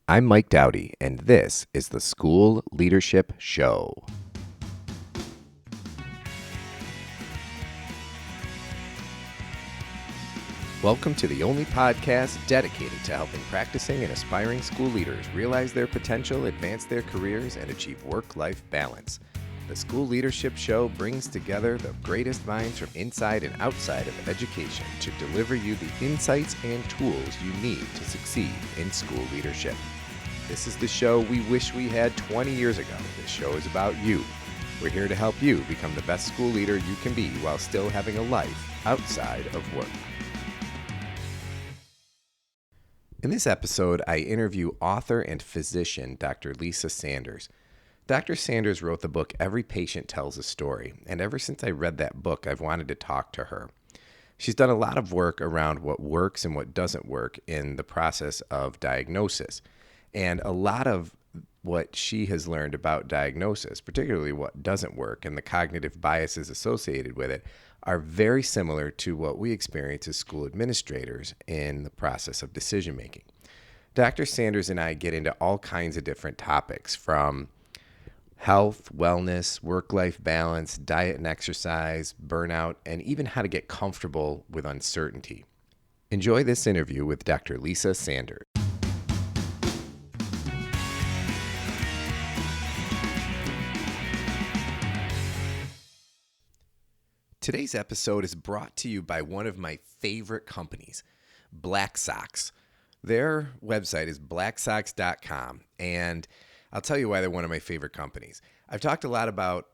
I'm Mike Dowdy, and this is the School Leadership Show. Welcome to the only podcast dedicated to helping practicing and aspiring school leaders realize their potential, advance their careers, and achieve work-life balance. The School Leadership Show brings together the greatest minds from inside and outside of education to deliver you the insights and tools you need to succeed in school leadership. This is the show we wish we had 20 years ago. This show is about you. We're here to help you become the best school leader you can be while still having a life outside of work. In this episode, I interview author and physician Dr. Lisa Sanders. Dr. Sanders wrote the book Every Patient Tells a Story, and ever since I read that book, I've wanted to talk to her. She's done a lot of work around what works and what doesn't work in the process of diagnosis. And a lot of what she has learned about diagnosis, particularly what doesn't work and the cognitive biases associated with it, are very similar to what we experience as school administrators in the process of decision making. Dr. Sanders and I get into all kinds of different topics, from health, wellness, work-life balance, diet and exercise, burnout, and even how to get comfortable with uncertainty. Enjoy this interview with Dr. Lisa Sanders. Today's episode is brought to you by one of my favorite companies, Black Sox. Their website is blacksox.com, and I'll tell you why they're one of my favorite companies. I've talked a lot about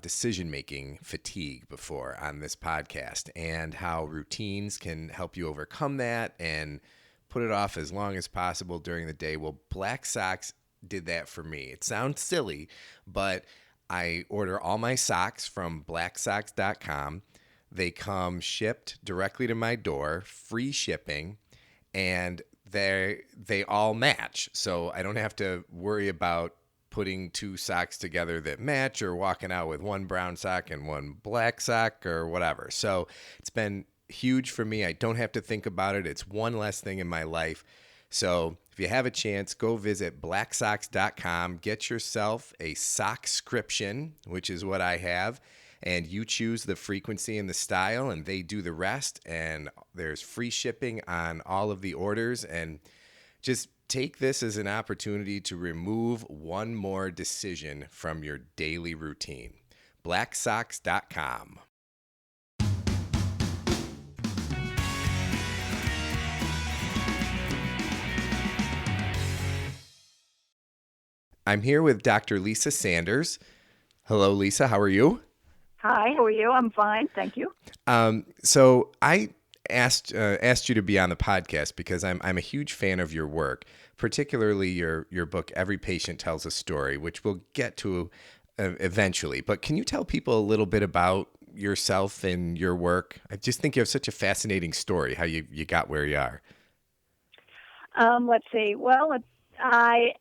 decision-making fatigue before on this podcast and how routines can help you overcome that and put it off as long as possible during the day. Well, Black Sox did that for me. It sounds silly, but I order all my socks from blacksox.com. They come shipped directly to my door, free shipping, and they all match. So I don't have to worry about putting two socks together that match or walking out with one brown sock and one black sock or whatever. So it's been huge for me. I don't have to think about it. It's one less thing in my life. So if you have a chance, go visit blacksox.com, get yourself a sockscription, which is what I have, and you choose the frequency and the style, and they do the rest, and there's free shipping on all of the orders, and just take this as an opportunity to remove one more decision from your daily routine. blacksox.com. I'm here with Dr. Lisa Sanders. Hello, Lisa. How are you? Hi, how are you? I'm fine, thank you. So I asked you to be on the podcast because I'm a huge fan of your work, particularly your book Every Patient Tells a Story, which we'll get to eventually. But can you tell people a little bit about yourself and your work? I just think you have such a fascinating story, how you got where you are. Let's see. Well, I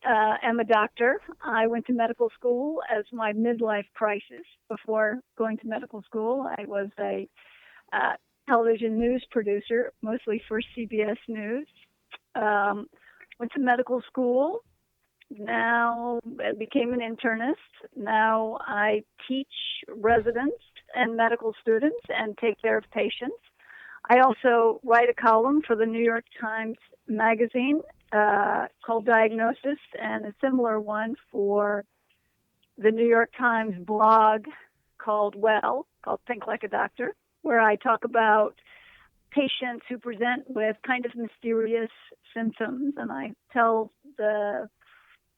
am a doctor. I went to medical school as my midlife crisis. Before going to medical school, I was a television news producer, mostly for CBS News. Went to medical school. Now I became an internist. Now I teach residents and medical students and take care of patients. I also write a column for the New York Times Magazine called Diagnosis, and a similar one for the New York Times blog called Think Like a Doctor, where I talk about patients who present with kind of mysterious symptoms, and I tell the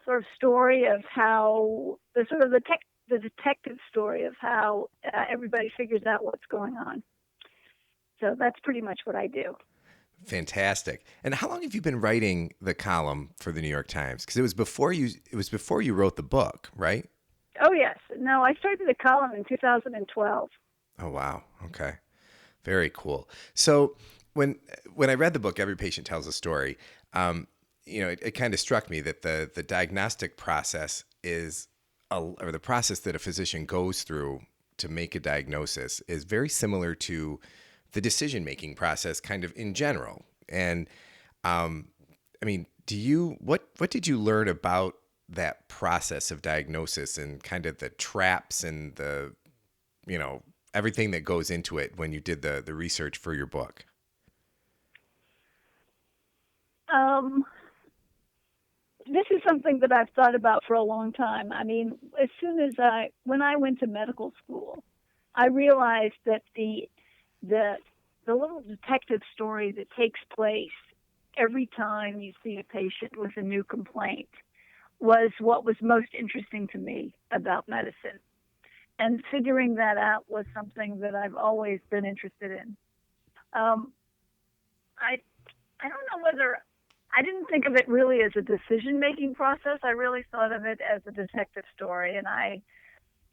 sort of story of how the detective story of how everybody figures out what's going on. So that's pretty much what I do. Fantastic. And how long have you been writing the column for the New York Times? Because it was before you wrote the book, right? Oh, yes. No, I started the column in 2012. Oh, wow. Okay. Very cool. So when I read the book, Every Patient Tells a Story, it kind of struck me that the diagnostic process or the process that a physician goes through to make a diagnosis is very similar to the decision-making process kind of in general. And What did you learn about that process of diagnosis and kind of the traps and the, you know, everything that goes into it when you did the research for your book? Um, this is something that I've thought about for a long time. I mean, when I went to medical school, I realized that the the little detective story that takes place every time you see a patient with a new complaint was what was most interesting to me about medicine. And figuring that out was something that I've always been interested in. Um, I I don't know whether I didn't think of it really as a decision making process. I really thought of it as a detective story. And I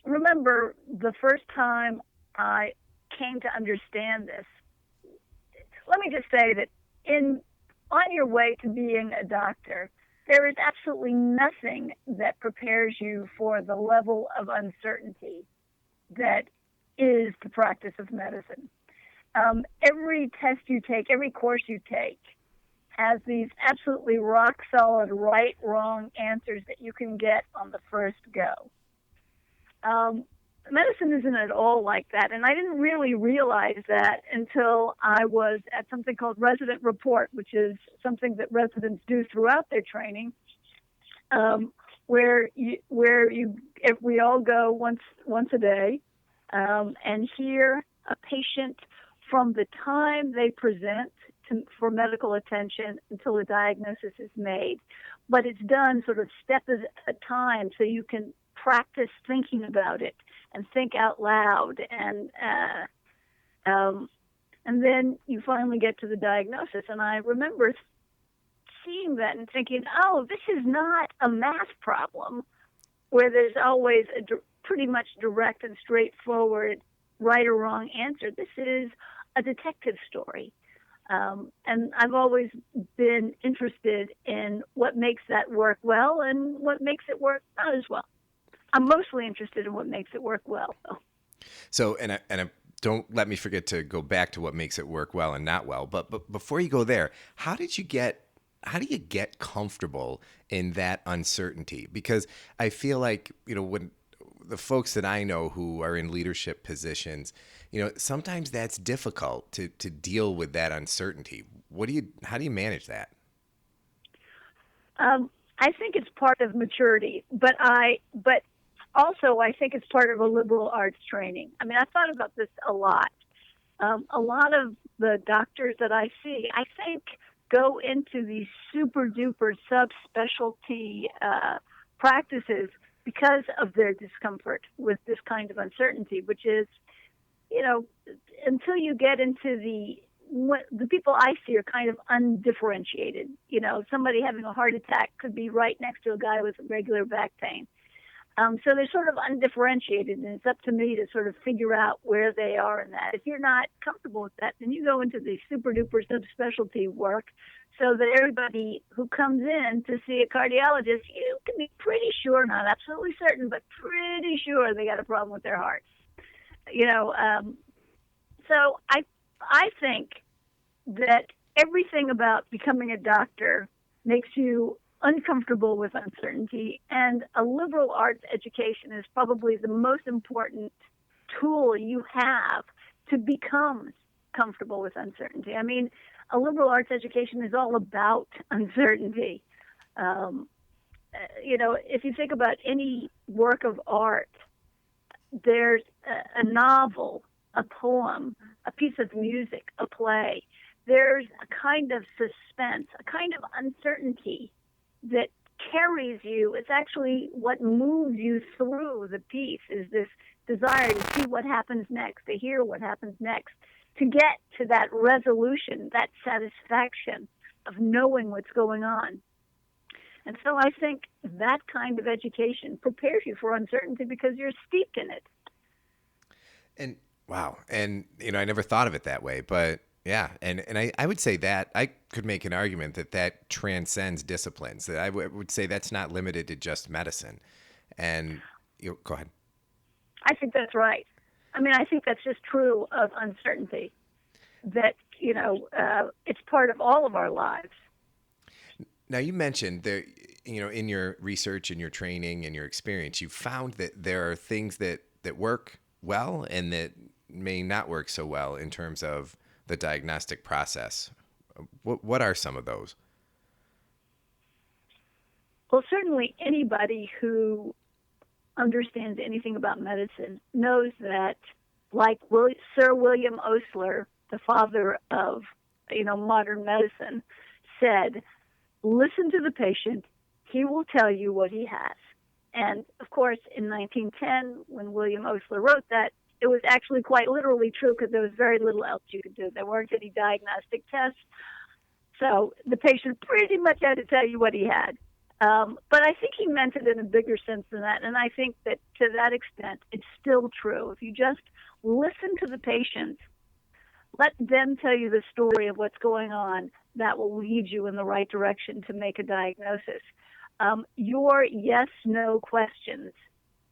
remember the first time I came to understand this. Let me just say that in on your way to being a doctor, there is absolutely nothing that prepares you for the level of uncertainty that is the practice of medicine. Every test you take, every course you take, has these absolutely rock solid right wrong answers that you can get on the first go. Um, Medicine isn't at all like that, and I didn't really realize that until I was at something called resident report, which is something that residents do throughout their training, if we all go once a day and hear a patient from the time they present for medical attention until a diagnosis is made. But it's done sort of step at a time so you can practice thinking about it and think out loud. And then you finally get to the diagnosis. And I remember seeing that and thinking, oh, this is not a math problem where there's always a pretty much direct and straightforward right or wrong answer. This is a detective story. And I've always been interested in what makes that work well and what makes it work not as well. I'm mostly interested in what makes it work well, though. So, don't let me forget to go back to what makes it work well and not well. But before you go there, how do you get comfortable in that uncertainty? Because I feel like, you know, when the folks that I know who are in leadership positions, you know, sometimes that's difficult to deal with that uncertainty. How do you manage that? I think it's part of maturity, but also I think it's part of a liberal arts training. I mean, I thought about this a lot. A lot of the doctors that I see, I think, go into these super duper subspecialty practices because of their discomfort with this kind of uncertainty, which is, you know, until you get into the people I see are kind of undifferentiated. You know, somebody having a heart attack could be right next to a guy with regular back pain. So they're sort of undifferentiated, and it's up to me to sort of figure out where they are in that. If you're not comfortable with that, then you go into the super duper subspecialty work so that everybody who comes in to see a cardiologist, you can be pretty sure, not absolutely certain, but pretty sure they got a problem with their heart. You know, so I think that everything about becoming a doctor makes you uncomfortable with uncertainty, and a liberal arts education is probably the most important tool you have to become comfortable with uncertainty. I mean, a liberal arts education is all about uncertainty. You know, if you think about any work of art, there's a novel, a poem, a piece of music, a play. There's a kind of suspense, a kind of uncertainty that carries you. It's actually what moves you through the piece, is this desire to see what happens next, to hear what happens next, to get to that resolution, that satisfaction of knowing what's going on. And so I think that kind of education prepares you for uncertainty because you're steeped in it. And wow. And, you know, I never thought of it that way, but yeah. And I would say that I could make an argument that transcends disciplines, that I would say that's not limited to just medicine. And go ahead. I think that's right. I mean, I think that's just true of uncertainty, that, you know, it's part of all of our lives. Now you mentioned there, in your research and your training and your experience, you found that there are things that work well and that may not work so well in terms of the diagnostic process. What are some of those? Well, certainly anybody who understands anything about medicine knows that, like Sir William Osler, the father of modern medicine, said, listen to the patient. He will tell you what he has. And of course, in 1910, when William Osler wrote that, it was actually quite literally true because there was very little else you could do. There weren't any diagnostic tests. So the patient pretty much had to tell you what he had. But I think he meant it in a bigger sense than that. And I think that to that extent, it's still true. If you just listen to the patient, let them tell you the story of what's going on, that will lead you in the right direction to make a diagnosis. Your yes/no questions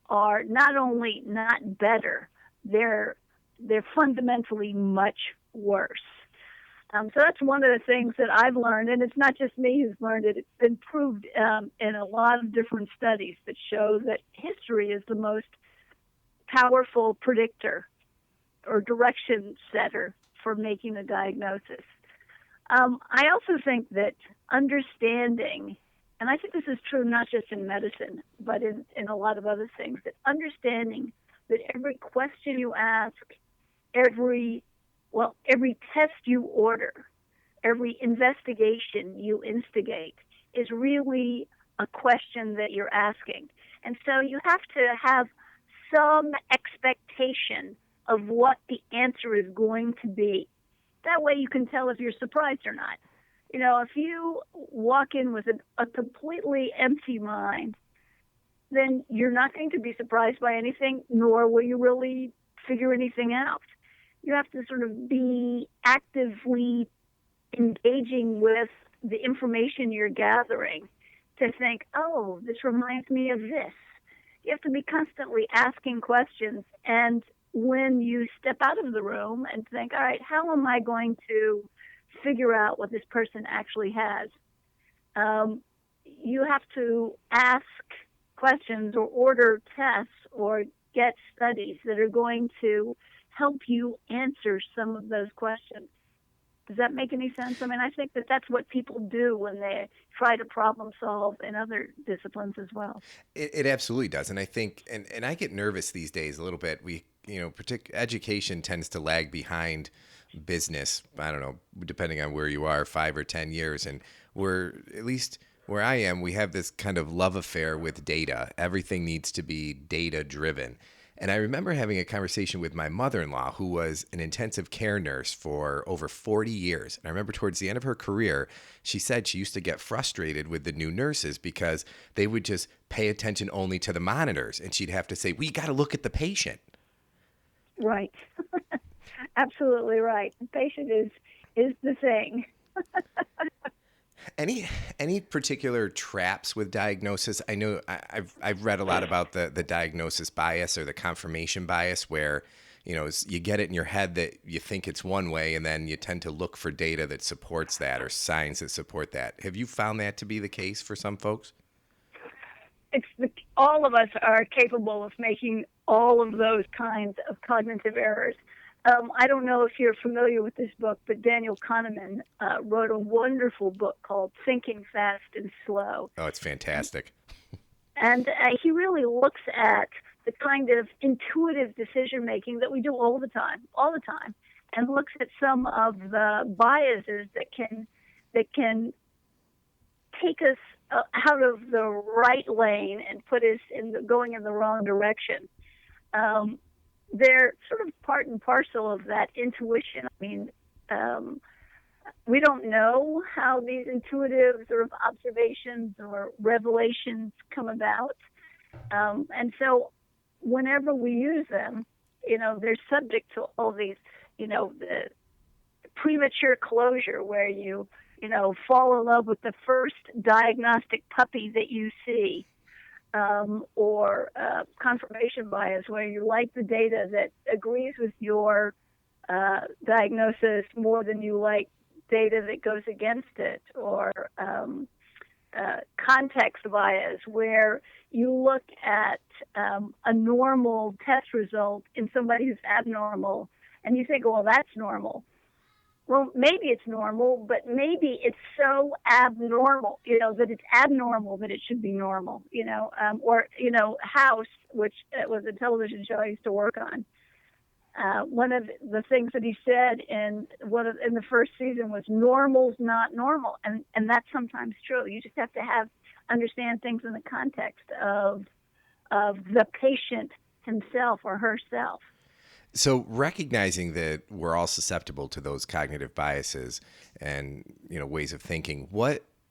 are not only not better, they're fundamentally much worse. So that's one of the things that I've learned, and it's not just me who's learned it. It's been proved in a lot of different studies that show that history is the most powerful predictor or direction setter for making a diagnosis. I also think that understanding, and I think this is true not just in medicine, but in a lot of other things, that understanding that every question you ask, every test you order, every investigation you instigate is really a question that you're asking. And so you have to have some expectation of what the answer is going to be. That way you can tell if you're surprised or not. If you walk in with a completely empty mind, then you're not going to be surprised by anything, nor will you really figure anything out. You have to sort of be actively engaging with the information you're gathering to think, oh, this reminds me of this. You have to be constantly asking questions. And when you step out of the room and think, all right, how am I going to figure out what this person actually has? You have to ask questions or order tests or get studies that are going to help you answer some of those questions. Does that make any sense? I mean, I think that that's what people do when they try to problem solve in other disciplines as well. It absolutely does. And I think, and I get nervous these days a little bit. Education tends to lag behind business. I don't know, depending on where you are, 5 or 10 years. And at least where I am, we have this kind of love affair with data. Everything needs to be data driven. And I remember having a conversation with my mother-in-law, who was an intensive care nurse for over 40 years. And I remember towards the end of her career, she said she used to get frustrated with the new nurses because they would just pay attention only to the monitors. And she'd have to say, we got to look at the patient. Right. Absolutely right. The patient is the thing. Any particular traps with diagnosis? I know I've read a lot about the diagnosis bias or the confirmation bias, where you get it in your head that you think it's one way, and then you tend to look for data that supports that or signs that support that. Have you found that to be the case for some folks? All of us are capable of making all of those kinds of cognitive errors. I don't know if you're familiar with this book, but Daniel Kahneman wrote a wonderful book called Thinking Fast and Slow. Oh, it's fantastic. And he really looks at the kind of intuitive decision-making that we do all the time, and looks at some of the biases that can take us out of the right lane and put us going in the wrong direction. They're sort of part and parcel of that intuition. I mean, we don't know how these intuitive sort of observations or revelations come about. And so whenever we use them, they're subject to all these, the premature closure where you fall in love with the first diagnostic puppy that you see. Or confirmation bias, where you like the data that agrees with your diagnosis more than you like data that goes against it, or context bias, where you look at a normal test result in somebody who's abnormal, and you think, well, that's normal. Well, maybe it's normal, but maybe it's so abnormal, that it's abnormal that it should be normal, or, House, which was a television show I used to work on. One of the things that he said in the first season was normal's not normal, and that's sometimes true. You just have to understand things in the context of the patient himself or herself. So recognizing that we're all susceptible to those cognitive biases and ways of thinking,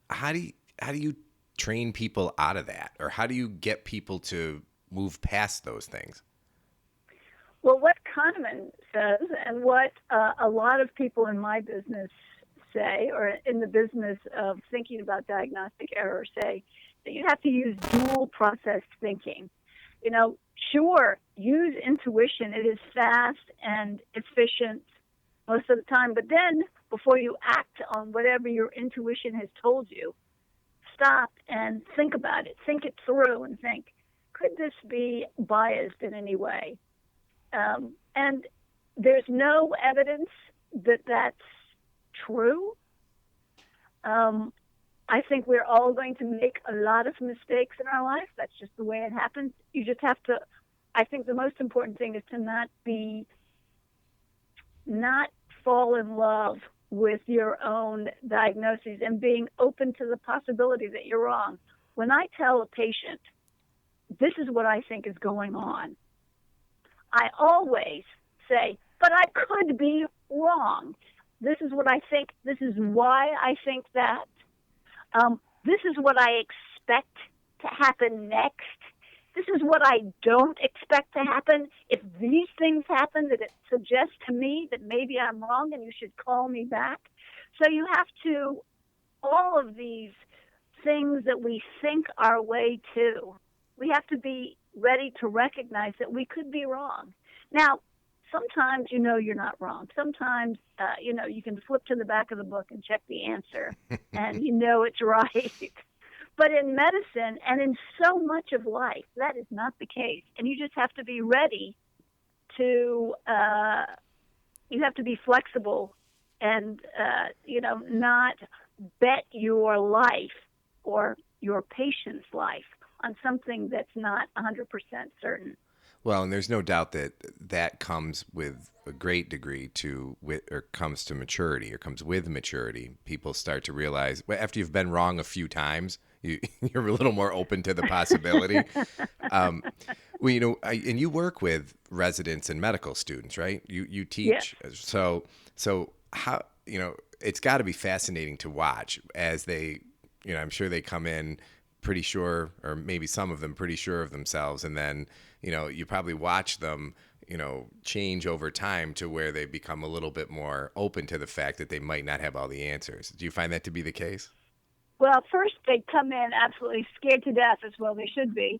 how do you train people out of that, or how do you get people to move past those things? Well, what Kahneman says, and what a lot of people in my business say, or in the business of thinking about diagnostic error, say that you have to use dual process thinking. Sure, use intuition. It is fast and efficient most of the time. But then, before you act on whatever your intuition has told you, stop and think about it. Think it through and think, could this be biased in any way? And there's no evidence that that's true. I think we're all going to make a lot of mistakes in our life. That's just the way it happens. You just have to, I think the most important thing is to not fall in love with your own diagnoses and being open to the possibility that you're wrong. When I tell a patient, this is what I think is going on, I always say, but I could be wrong. This is what I think. This is why I think that. This is what I expect to happen next. This is what I don't expect to happen. If these things happen, that it suggests to me that maybe I'm wrong and you should call me back. So you have to, all of these things that we think our way to, we have to be ready to recognize that we could be wrong. Now, sometimes you're not wrong. Sometimes, you can flip to the back of the book and check the answer, and it's right. But in medicine and in so much of life, that is not the case. And you just have to be ready to, you have to be flexible and, not bet your life or your patient's life on something that's not 100% certain. Well, and there's no doubt that comes with a great degree comes to maturity, or comes with maturity. People start to realize, after you've been wrong a few times, you're a little more open to the possibility. And you work with residents and medical students, right? You teach. Yes. So how, it's got to be fascinating to watch as they, I'm sure they come in pretty sure, or maybe some of them pretty sure of themselves, and then you probably watch them change over time to where they become a little bit more open to the fact that they might not have all the answers. Do you find that to be the case? Well, first they come in absolutely scared to death, as well they should be,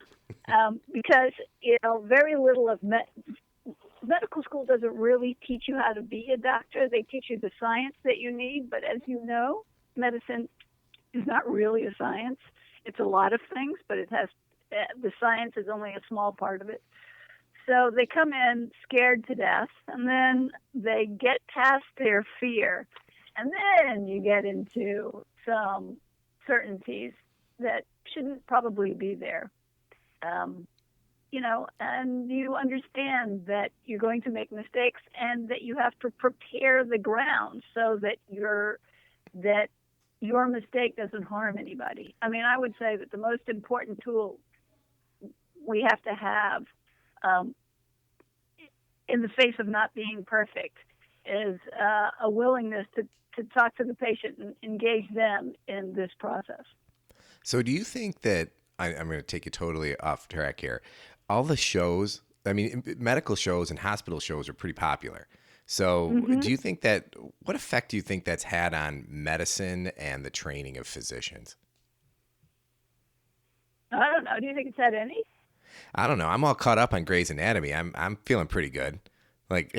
because very little of medical school doesn't really teach you how to be a doctor. They teach you the science that you need, but as you know, medicine is not really a science. It's a lot of things, but it has the science is only a small part of it. So they come in scared to death, and then they get past their fear, and then you get into some certainties that shouldn't probably be there. And you understand that you're going to make mistakes and that you have to prepare the ground so that your mistake doesn't harm anybody. I mean, I would say that the most important tool we have to have in the face of not being perfect is a willingness to talk to the patient and engage them in this process. So do you think that, I'm going to take you totally off track here, all the shows, I mean, medical shows and hospital shows are pretty popular. So do you think what effect do you think that's had on medicine and the training of physicians? I don't know. Do you think it's had any? I don't know. I'm all caught up on Grey's Anatomy. I'm feeling pretty good. Like,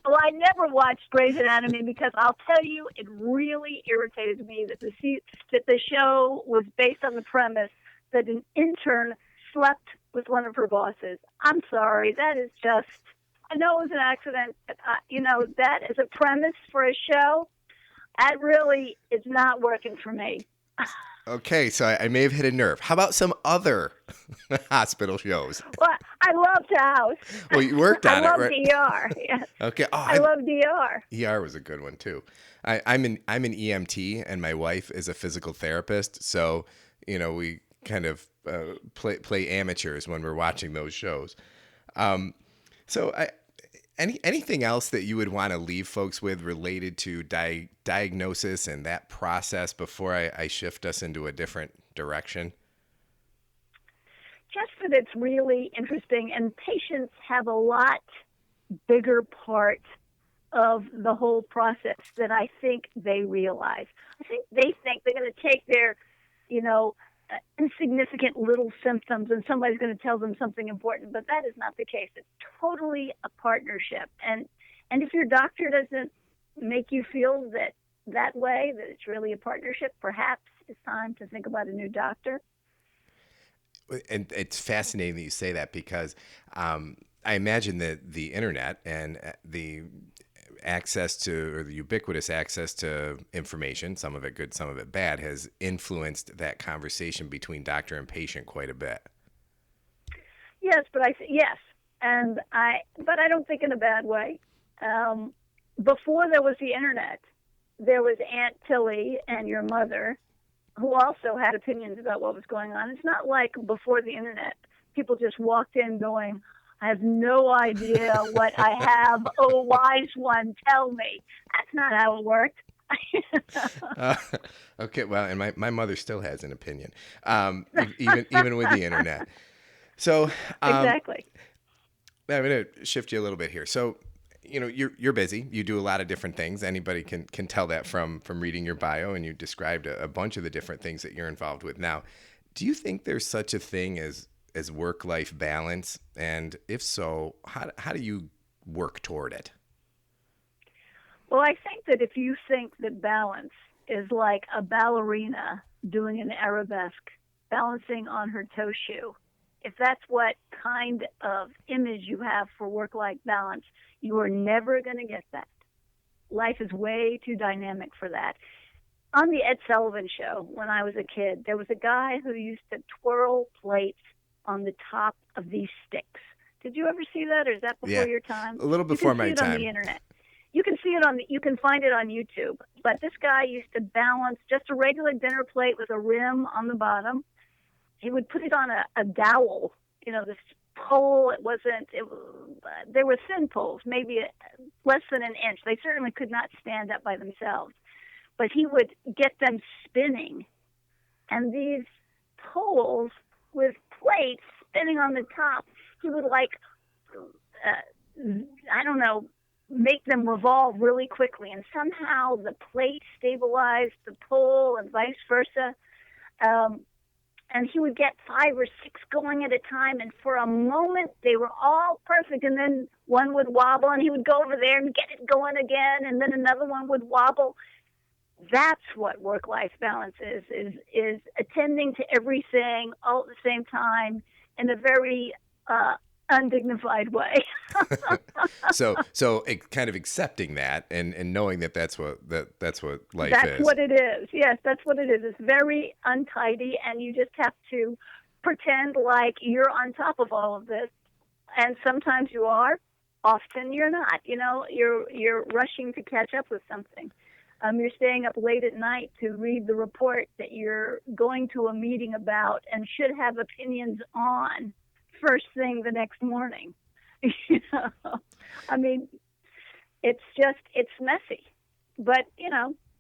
Well, I never watched Grey's Anatomy because I'll tell you, it really irritated me that that the show was based on the premise that an intern slept with one of her bosses. I'm sorry, that is just. I know it was an accident, but that is a premise for a show. That really is not working for me. okay, so I may have hit a nerve. How about some other hospital shows? Well, I loved Well, House. you worked I on it, loved right? ER. Yes, Okay. Oh, I loved ER. ER was a good one too. I'm an EMT, and my wife is a physical therapist, so we kind of play amateurs when we're watching those shows. So anything else that you would want to leave folks with related to diagnosis and that process before I shift us into a different direction? Just that it's really interesting, and patients have a lot bigger part of the whole process than I think they realize. I think they think they're going to take their, you know, insignificant little symptoms and somebody's going to tell them something important, but that is not the case. It's totally a partnership. And if your doctor doesn't make you feel that way, that it's really a partnership, perhaps it's time to think about a new doctor. And it's fascinating that you say that because I imagine that the internet and the access to, or the ubiquitous access to information, some of it good, some of it bad, has influenced that conversation between doctor and patient quite a bit. Yes, yes, but I don't think in a bad way. Before there was the internet, there was Aunt Tilly and your mother, who also had opinions about what was going on. It's not like before the internet, people just walked in going, I have no idea what I have. Oh, wise one, tell me. That's not how it worked. Okay, well, and my mother still has an opinion, even with the internet. So Exactly. I'm going to shift you a little bit here. So, you're busy. You do a lot of different things. Anybody can tell that from reading your bio, and you described a bunch of the different things that you're involved with. Now, do you think there's such a thing as work-life balance? And if so, how do you work toward it? Well, I think that if you think that balance is like a ballerina doing an arabesque, balancing on her toe shoe, if that's what kind of image you have for work-life balance, you are never going to get that. Life is way too dynamic for that. On the Ed Sullivan Show, when I was a kid, there was a guy who used to twirl plates on the top of these sticks. Did you ever see that, or is that before your time? A little before my time. You can see it on the internet. You can find it on YouTube. But this guy used to balance just a regular dinner plate with a rim on the bottom. He would put it on a dowel, this pole. There were thin poles, maybe less than an inch. They certainly could not stand up by themselves. But he would get them spinning. And these poles with plates spinning on the top, he would make them revolve really quickly. And somehow the plate stabilized the pole and vice versa. And he would get 5 or 6 going at a time. And for a moment, they were all perfect. And then one would wobble, and he would go over there and get it going again. And then another one would wobble. That's what work-life balance is attending to everything all at the same time in a very undignified way. So kind of accepting that and knowing that's what life is. That's what it is. Yes, that's what it is. It's very untidy, and you just have to pretend like you're on top of all of this. And sometimes you are, often you're not. You're rushing to catch up with something. You're staying up late at night to read the report that you're going to a meeting about and should have opinions on first thing the next morning. I mean, it's messy, but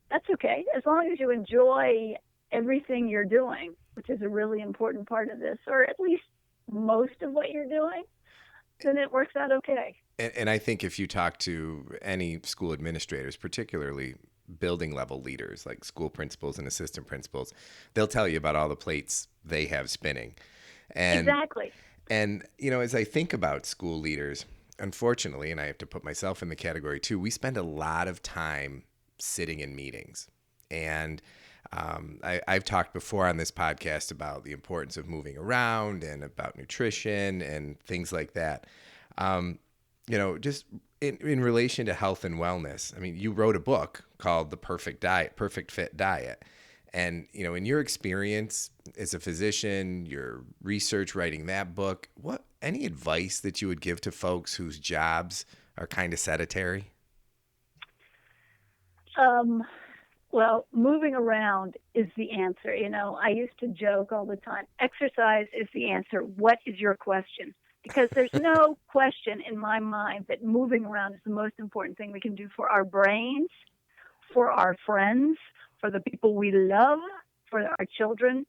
that's okay. As long as you enjoy everything you're doing, which is a really important part of this, or at least most of what you're doing, then it works out okay. And I think if you talk to any school administrators, particularly building level leaders like school principals and assistant principals, they'll tell you about all the plates they have spinning. And exactly. And, as I think about school leaders, unfortunately, and I have to put myself in the category too, we spend a lot of time sitting in meetings. And I've talked before on this podcast about the importance of moving around and about nutrition and things like that. Just in relation to health and wellness, I mean, you wrote a book called The Perfect Fit Diet. And, in your experience as a physician, your research writing that book, any advice that you would give to folks whose jobs are kind of sedentary? Well, moving around is the answer. I used to joke all the time, exercise is the answer. What is your question? Because there's no question in my mind that moving around is the most important thing we can do for our brains, for our friends, for the people we love, for our children.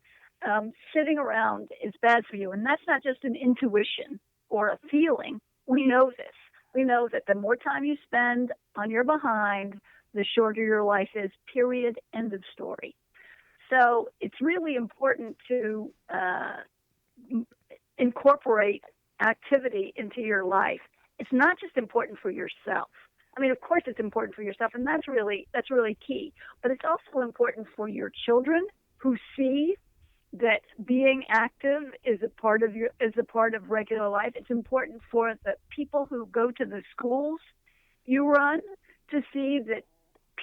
Sitting around is bad for you. And that's not just an intuition or a feeling. We know this. We know that the more time you spend on your behind, the shorter your life is, period, end of story. So it's really important to incorporate activity into your life. It's not just important for yourself. I mean, of course it's important for yourself, and that's really key. But it's also important for your children who see that being active is a part of regular life. It's important for the people who go to the schools you run to see that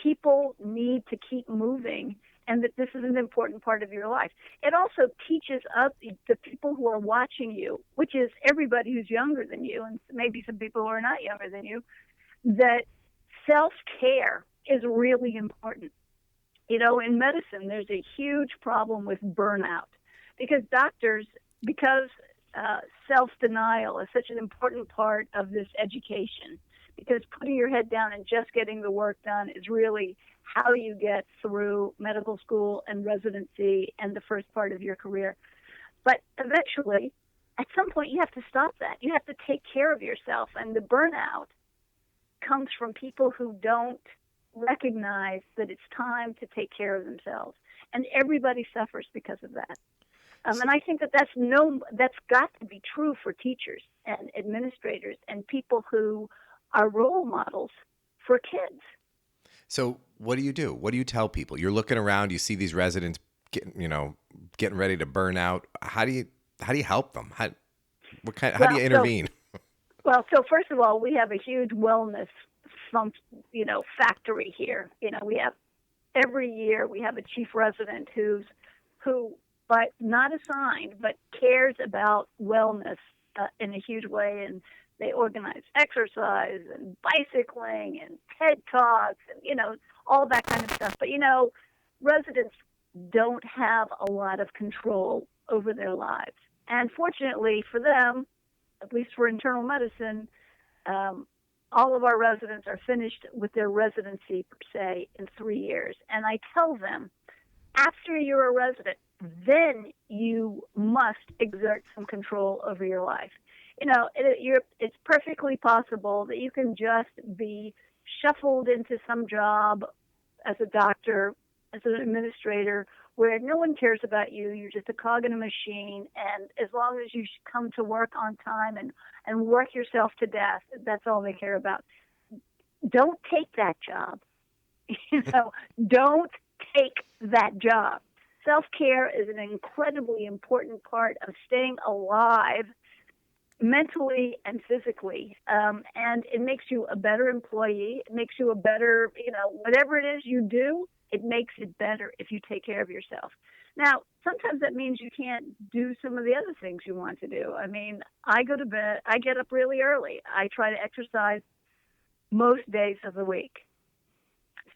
people need to keep moving and that this is an important part of your life. It also teaches us, the people who are watching you, which is everybody who's younger than you and maybe some people who are not younger than you, that self-care is really important. In medicine, there's a huge problem with burnout because self-denial is such an important part of this education, because putting your head down and just getting the work done is really how you get through medical school and residency and the first part of your career. But eventually, at some point, you have to stop that. You have to take care of yourself. And the burnout comes from people who don't recognize that it's time to take care of themselves. And everybody suffers because of that. And I think that's got to be true for teachers and administrators and people who are role models for kids. So what do you do? What do you tell people? You're looking around, you see these residents getting ready to burn out. How do you help them? How do you intervene? So first of all, we have a huge wellness factory here. We have every year we have a chief resident who but not assigned, but cares about wellness in a huge way, and they organize exercise and bicycling and TED Talks and, all that kind of stuff. But, residents don't have a lot of control over their lives. And fortunately for them, at least for internal medicine, all of our residents are finished with their residency, per se, in 3 years. And I tell them, after you're a resident, then you must exert some control over your life. It's perfectly possible that you can just be shuffled into some job as a doctor, as an administrator, where no one cares about you. You're just a cog in a machine, and as long as you come to work on time and work yourself to death, that's all they care about. Don't take that job. Don't take that job. Self-care is an incredibly important part of staying alive mentally and physically, and it makes you a better employee. It makes you a better, whatever it is you do, it makes it better if you take care of yourself. Now, sometimes that means you can't do some of the other things you want to do. I mean, I go to bed, I get up really early. I try to exercise most days of the week.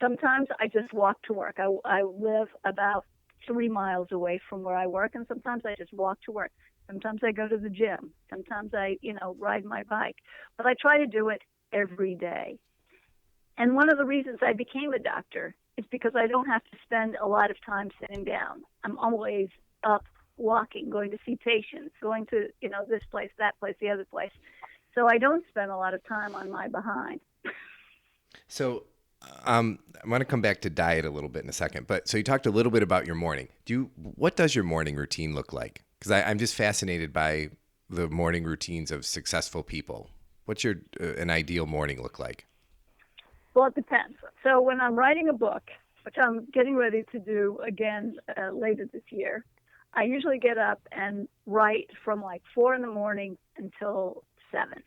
Sometimes I just walk to work. I live about 3 miles away from where I work, and sometimes I just walk to work. Sometimes I go to the gym. Sometimes I, ride my bike. But I try to do it every day. And one of the reasons I became a doctor is because I don't have to spend a lot of time sitting down. I'm always up, walking, going to see patients, going to, this place, that place, the other place. So I don't spend a lot of time on my behind. So I'm going to come back to diet a little bit in a second. But so you talked a little bit about your morning. What does your morning routine look like? Because I'm just fascinated by the morning routines of successful people. What's your an ideal morning look like? Well, it depends. So when I'm writing a book, which I'm getting ready to do again later this year, I usually get up and write from like 4 in the morning until 7.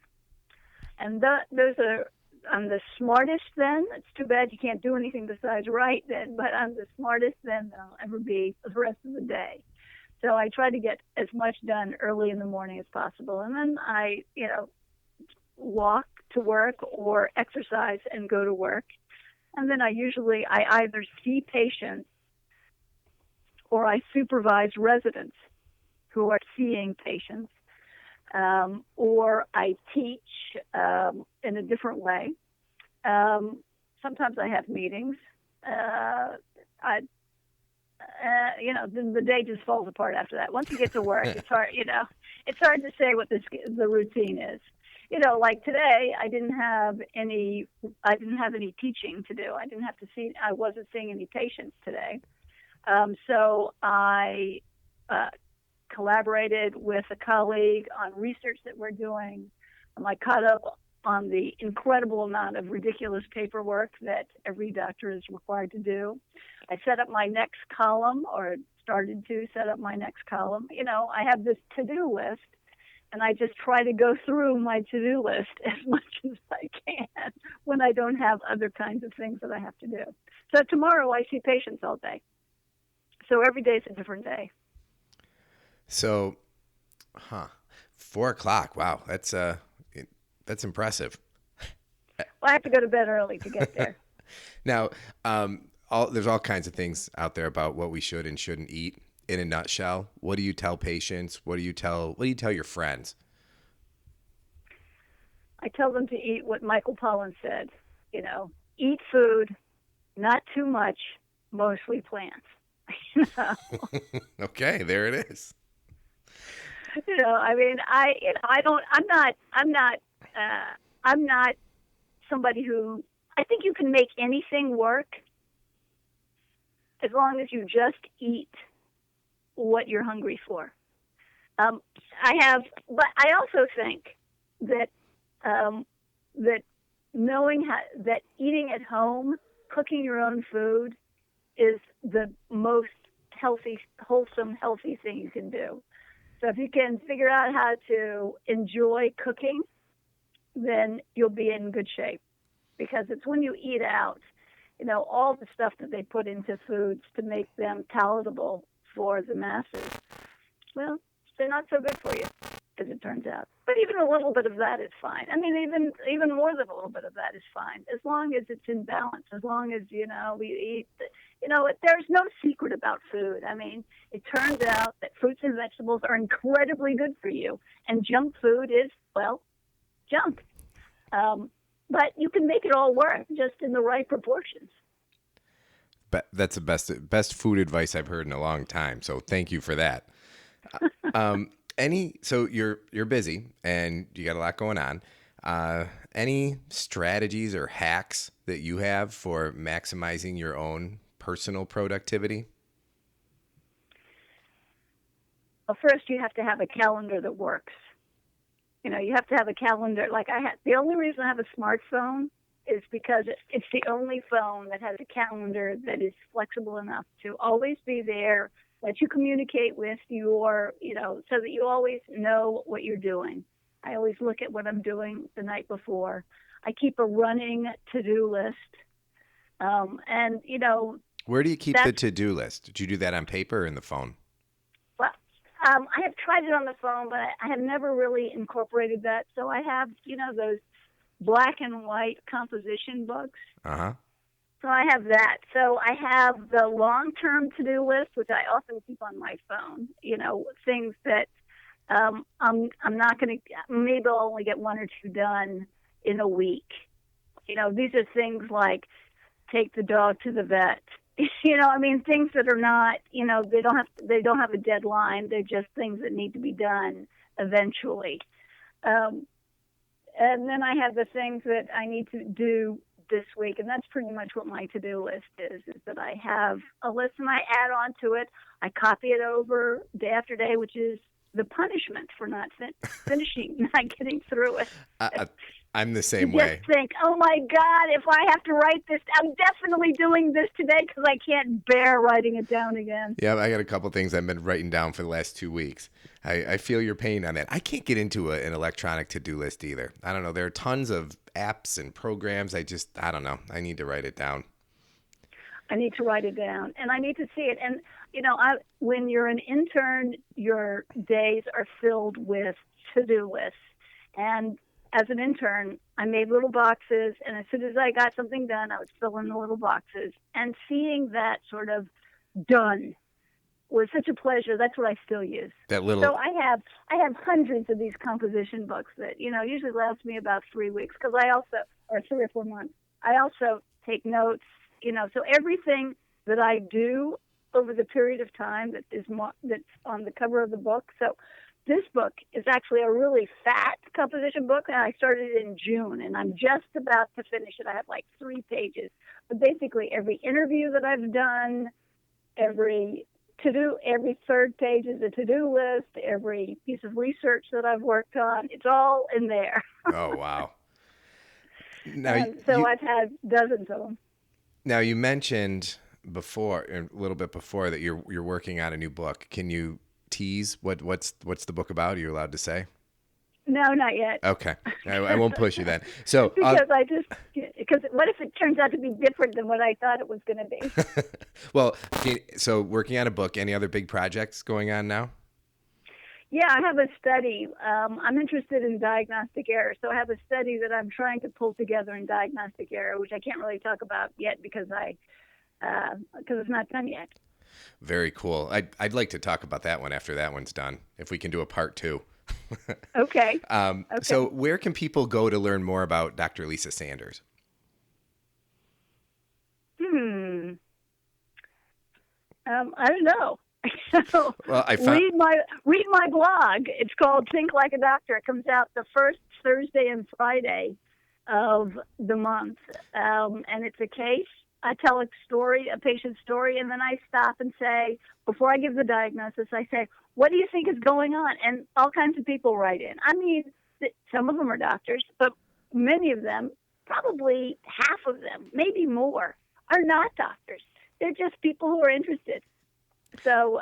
And those are, I'm the smartest then. It's too bad you can't do anything besides write then, but I'm the smartest then that I'll ever be for the rest of the day. So I try to get as much done early in the morning as possible. And then I, walk to work or exercise and go to work. And then I either see patients or I supervise residents who are seeing patients, or I teach in a different way. Sometimes I have meetings. The day just falls apart after that. Once you get to work, it's hard. It's hard to say what the routine is. Like today, I didn't have any teaching to do. I wasn't seeing any patients today. So I collaborated with a colleague on research that we're doing. I caught up on the incredible amount of ridiculous paperwork that every doctor is required to do. I set up my next column, or started to set up my next column. I have this to-do list, and I just try to go through my to-do list as much as I can when I don't have other kinds of things that I have to do. So tomorrow I see patients all day. So every day is a different day. So, 4 o'clock. Wow, that's impressive. Well, I have to go to bed early to get there. Now, there's all kinds of things out there about what we should and shouldn't eat. In a nutshell, what do you tell patients? What do you tell your friends? I tell them to eat what Michael Pollan said. Eat food, not too much, mostly plants. Okay, there it is. I'm not somebody who, I think you can make anything work as long as you just eat what you're hungry for. But I also think that knowing that eating at home, cooking your own food, is the most wholesome, healthy thing you can do. So if you can figure out how to enjoy cooking, then you'll be in good shape. Because it's when you eat out, all the stuff that they put into foods to make them palatable for the masses, well, they're not so good for you, as it turns out. But even a little bit of that is fine. I mean, even more than a little bit of that is fine, as long as it's in balance, as long as, we eat. There's no secret about food. I mean, it turns out that fruits and vegetables are incredibly good for you, and junk food is, well, junk. But you can make it all work just in the right proportions. But that's the best food advice I've heard in a long time. So thank you for that. So you're busy and you got a lot going on. Any strategies or hacks that you have for maximizing your own personal productivity? Well, first you have to have a calendar that works. You have to have a calendar. Like the only reason I have a smartphone is because it's the only phone that has a calendar that is flexible enough to always be there, let you communicate with your, so that you always know what you're doing. I always look at what I'm doing the night before. I keep a running to-do list. Where do you keep the to-do list? Did you do that on paper or in the phone? Well, I have tried it on the phone, but I have never really incorporated that. So I have, those black and white composition books. Uh-huh. So I have that. So I have the long-term to-do list, which I often keep on my phone. Things that I'm not going to. Maybe I'll only get 1 or 2 done in a week. These are things like take the dog to the vet. Things that are not. They don't have a deadline. They're just things that need to be done eventually. And then I have the things that I need to do this week, and that's pretty much what my to-do list is that I have a list and I add on to it. I copy it over day after day, which is the punishment for not finishing, not getting through it. I'm the same you way. Just think, oh my God, if I have to write this, I'm definitely doing this today because I can't bear writing it down again. Yeah, I got a couple things I've been writing down for the last 2 weeks. I feel your pain on that. I can't get into an electronic to-do list either. I don't know. There are tons of apps and programs. I don't know. I need to write it down. I need to write it down, and I need to see it. And, when you're an intern, your days are filled with to-do lists. And as an intern, I made little boxes, and as soon as I got something done, I would fill in the little boxes. And seeing that sort of done was such a pleasure. That's what I still use. So I have hundreds of these composition books that usually last me about 3 weeks or 3 or 4 months. I also take notes. So everything that I do over the period of time that's on the cover of the book. So this book is actually a really fat composition book, and I started it in June, and I'm just about to finish it. I have like 3 pages. But basically every interview that I've done, every third page is a to-do list, every piece of research that I've worked on, it's all in there. Oh, wow. Now, I've had dozens of them. Now, you mentioned before, a little bit before, that you're working on a new book. Can you tease what's the book about? Are you allowed to say? No, not yet. Okay, I won't push you then. So because what if it turns out to be different than what I thought it was going to be? Well, so working on a book. Any other big projects going on now? Yeah, I have a study. I'm interested in diagnostic error, so I have a study that I'm trying to pull together in diagnostic error, which I can't really talk about yet because it's not done yet. Very cool. I'd like to talk about that one after that one's done, if we can do a part 2. Okay. Okay. So where can people go to learn more about Dr. Lisa Sanders? I don't know. Well, read my blog. It's called Think Like a Doctor. It comes out the first Thursday and Friday of the month, and it's a case. I tell a patient's story, and then I stop and say, before I give the diagnosis, I say, what do you think is going on? And all kinds of people write in. I mean, some of them are doctors, but many of them, probably half of them, maybe more, are not doctors. They're just people who are interested. So,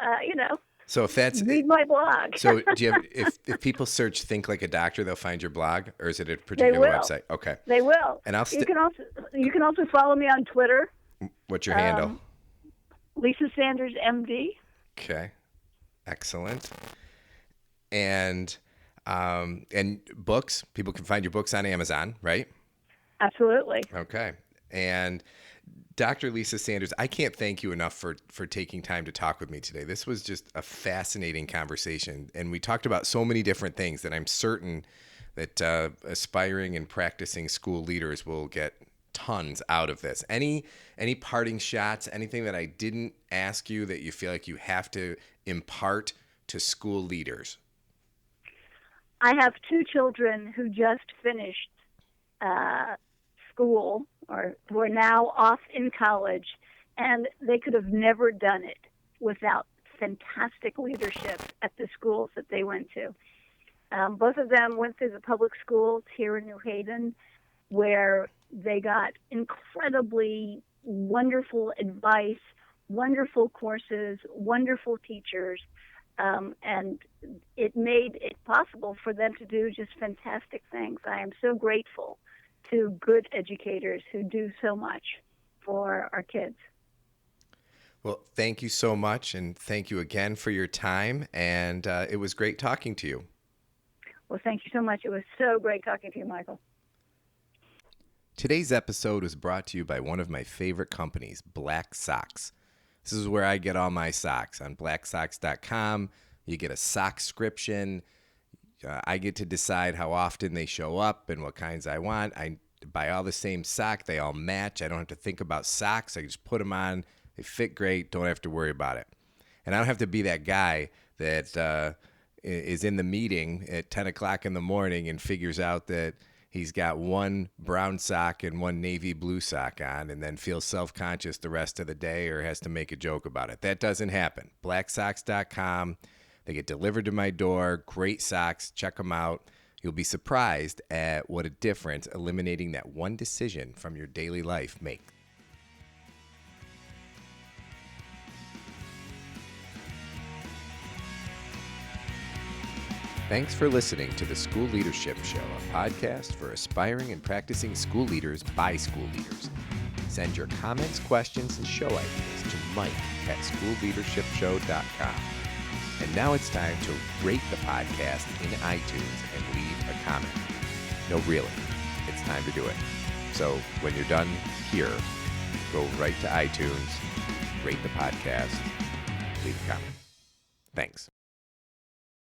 So if that's read my blog. So do you have, if people search "Think Like a Doctor," they'll find your blog, or is it a particular website? Okay, they will. And you can also follow me on Twitter. What's your handle? Lisa Sanders, MD. Okay, excellent. And books. People can find your books on Amazon, right? Absolutely. Okay, and Dr. Lisa Sanders, I can't thank you enough for taking time to talk with me today. This was just a fascinating conversation, and we talked about so many different things that I'm certain that aspiring and practicing school leaders will get tons out of this. Any parting shots, anything that I didn't ask you that you feel like you have to impart to school leaders? I have 2 children who just finished school, or who are now off in college, and they could have never done it without fantastic leadership at the schools that they went to. Both of them went through the public schools here in New Haven, where they got incredibly wonderful advice, wonderful courses, wonderful teachers, and it made it possible for them to do just fantastic things. I am so grateful to good educators who do so much for our kids. Well, thank you so much, and thank you again for your time, and it was great talking to you. Well, thank you so much. It was so great talking to you, Michael. Today's episode was brought to you by one of my favorite companies, Black Socks. This is where I get all my socks. On blacksocks.com, you get a sockscription. I get to decide how often they show up and what kinds I want. I buy all the same sock. They all match. I don't have to think about socks. I just put them on. They fit great. Don't have to worry about it. And I don't have to be that guy that is in the meeting at 10 o'clock in the morning and figures out that he's got one brown sock and one navy blue sock on and then feels self-conscious the rest of the day or has to make a joke about it. That doesn't happen. Blacksocks.com. They get delivered to my door. Great socks. Check them out. You'll be surprised at what a difference eliminating that one decision from your daily life makes. Thanks for listening to the School Leadership Show, a podcast for aspiring and practicing school leaders by school leaders. Send your comments, questions, and show ideas to mike@schoolleadershipshow.com. And now it's time to rate the podcast in iTunes and leave a comment. No, really, it's time to do it. So when you're done here, go right to iTunes, rate the podcast, leave a comment. Thanks.